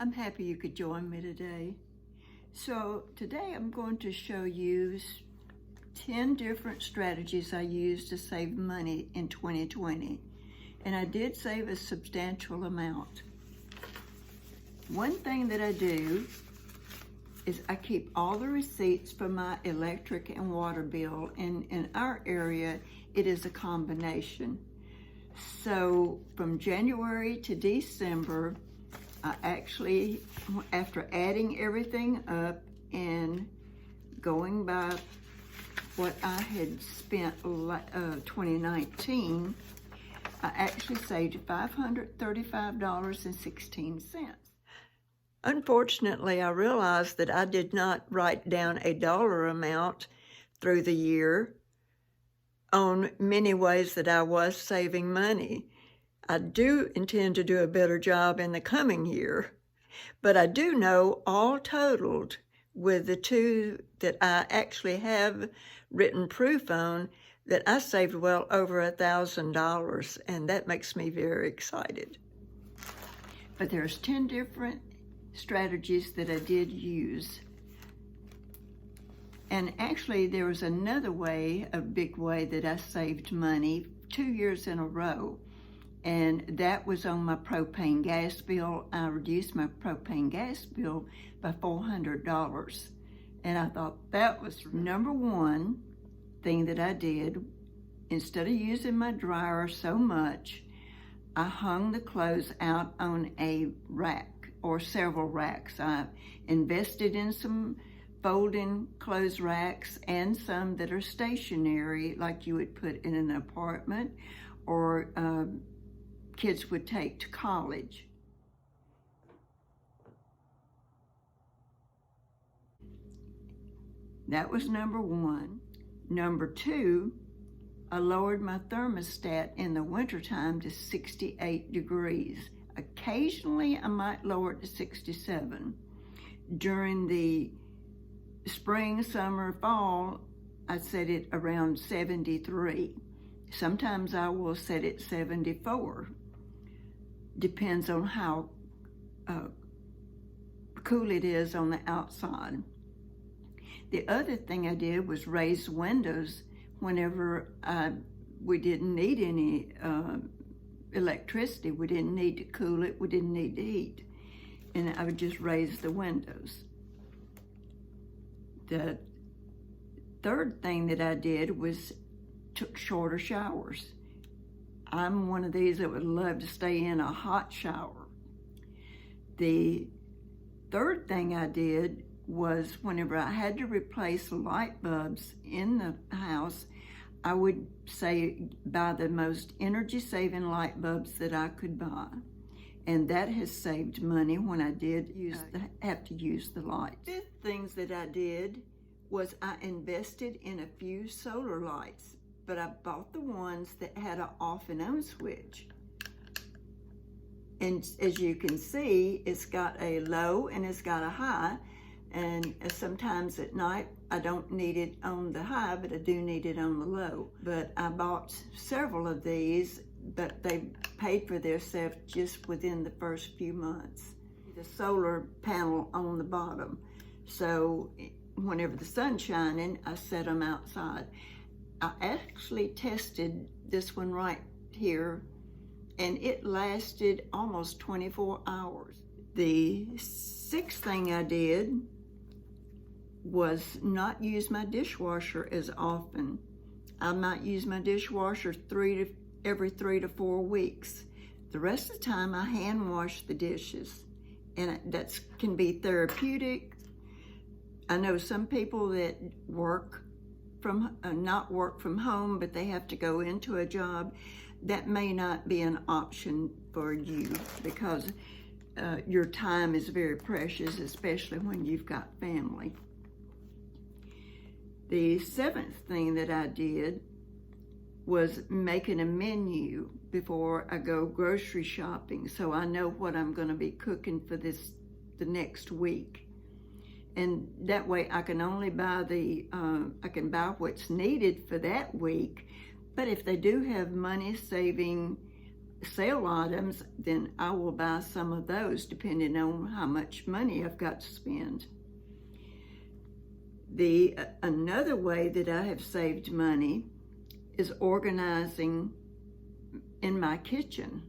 I'm happy you could join me today. So today I'm going to show you 10 different strategies I used to save money in 2020. And I did save a substantial amount. One thing that I do is I keep all the receipts for my electric and water bill. And in our area, it is a combination. So from January to December, I actually, after adding everything up and going by what I had spent 2019, I actually saved $535.16. Unfortunately, I realized that I did not write down a dollar amount through the year on many ways that I was saving money. I do intend to do a better job in the coming year, but I do know all totaled with the two that I actually have written proof on that I saved well over $1,000, and that makes me very excited. But there's 10 different strategies that I did use. And actually there was another way, a big way that I saved money 2 years in a row. And that was on my propane gas bill. I reduced my propane gas bill by $400. And I thought that was number one thing that I did. Instead of using my dryer so much, I hung the clothes out on a rack or several racks. I invested in some folding clothes racks and some that are stationary, like you would put in an apartment or kids would take to college. That was number one. Number two, I lowered my thermostat in the wintertime to 68 degrees. Occasionally, I might lower it to 67. During the spring, summer, fall, I set it around 73. Sometimes I will set it 74. Depends on how cool it is on the outside. The other thing I did was raise windows whenever we didn't need any electricity. We didn't need to cool it, we didn't need to heat. And I would just raise the windows. The third thing that I did was took shorter showers. I'm one of these that would love to stay in a hot shower. The third thing I did was whenever I had to replace light bulbs in the house, I would say buy the most energy-saving light bulbs that I could buy. And that has saved money when I did have to use the lights. The fifth things that I did was I invested in a few solar lights, but I bought the ones that had an off and on switch. And as you can see, it's got a low and it's got a high. And sometimes at night, I don't need it on the high, but I do need it on the low. But I bought several of these, but they paid for themselves just within the first few months. The solar panel on the bottom. So whenever the sun's shining, I set them outside. I actually tested this one right here, and it lasted almost 24 hours. The sixth thing I did was not use my dishwasher as often. I might use my dishwasher every 3 to 4 weeks. The rest of the time I hand wash the dishes, and that can be therapeutic. I know some people that not work from home, but they have to go into a job. That may not be an option for you because your time is very precious, especially when you've got family. The seventh thing that I did was making a menu before I go grocery shopping, so I know what I'm going to be cooking for the next week. And that way I can only buy I can buy what's needed for that week. But if they do have money saving sale items, then I will buy some of those depending on how much money I've got to spend. Another way that I have saved money is organizing in my kitchen.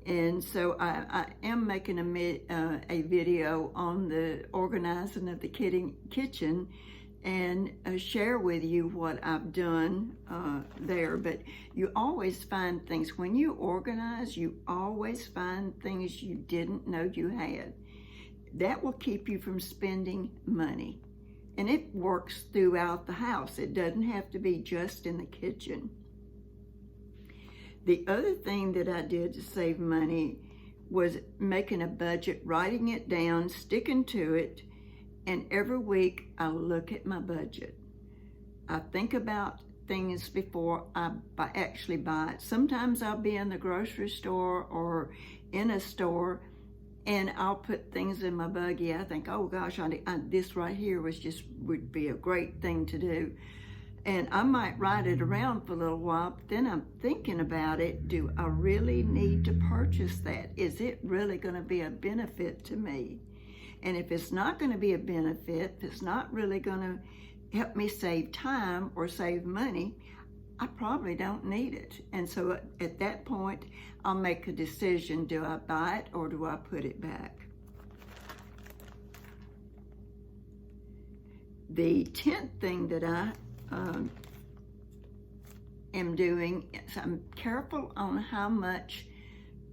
And so I am making a video on the organizing of the kitchen and share with you what I've done there. But you always find things, when you organize, you always find things you didn't know you had. That will keep you from spending money. And it works throughout the house. It doesn't have to be just in the kitchen. The other thing that I did to save money was making a budget, writing it down, sticking to it, and every week I look at my budget. I think about things before I actually buy it. Sometimes I'll be in the grocery store or in a store and I'll put things in my buggy. I think, oh gosh, this right here would be a great thing to do. And I might ride it around for a little while, but then I'm thinking about it. Do I really need to purchase that? Is it really going to be a benefit to me? And if it's not going to be a benefit, if it's not really going to help me save time or save money, I probably don't need it. And so at that point, I'll make a decision. Do I buy it or do I put it back? The 10th thing that I am doing is I'm careful on how much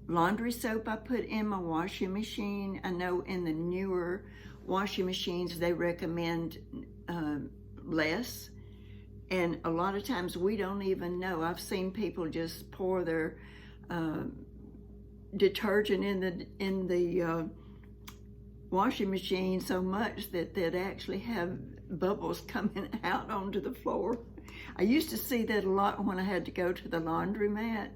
laundry soap I put in my washing machine. I know in the newer washing machines, they recommend less. And a lot of times we don't even know. I've seen people just pour their detergent in the washing machine so much that they'd actually have bubbles coming out onto the floor. I used to see that a lot when I had to go to the laundromat,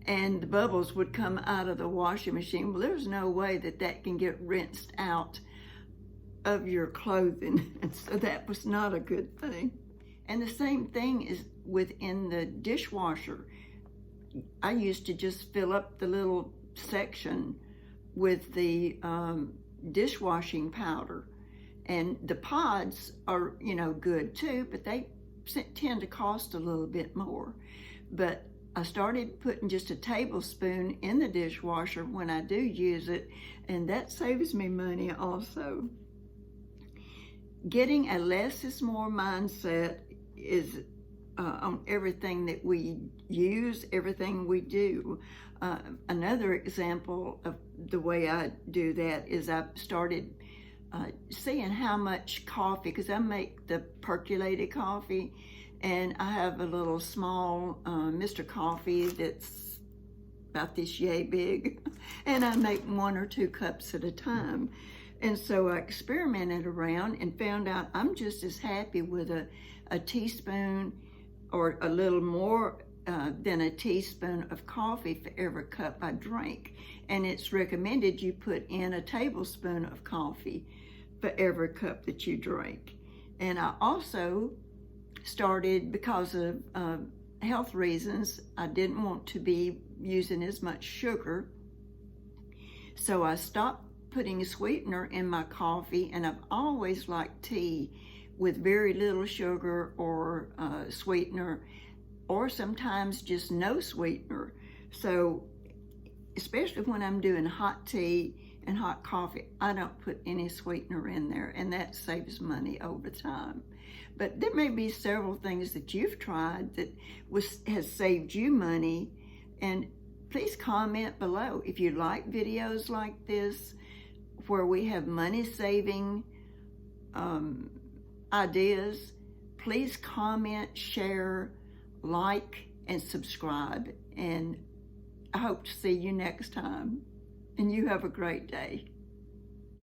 and the bubbles would come out of the washing machine. Well, there's no way that can get rinsed out of your clothing, and so that was not a good thing. And the same thing is within the dishwasher. I used to just fill up the little section with the dishwashing powder. And the pods are, good too, but they tend to cost a little bit more. But I started putting just a tablespoon in the dishwasher when I do use it, and that saves me money also. Getting a less is more mindset is on everything that we use, everything we do. Another example of the way I do that is I've started seeing how much coffee, because I make the percolated coffee, and I have a little small Mr. Coffee that's about this yay big, and I make 1 or 2 cups at a time. And so I experimented around and found out I'm just as happy with a teaspoon or a little more than a teaspoon of coffee for every cup I drink. And it's recommended you put in a tablespoon of coffee for every cup that you drink. And I also started, because of health reasons, I didn't want to be using as much sugar. So I stopped putting a sweetener in my coffee, and I've always liked tea with very little sugar or sweetener, or sometimes just no sweetener. So especially when I'm doing hot tea and hot coffee, I don't put any sweetener in there, and that saves money over time. But there may be several things that you've tried that has saved you money, and please comment below. If you like videos like this, where we have money saving ideas, please comment, share, like, and subscribe. And I hope to see you next time. And you have a great day.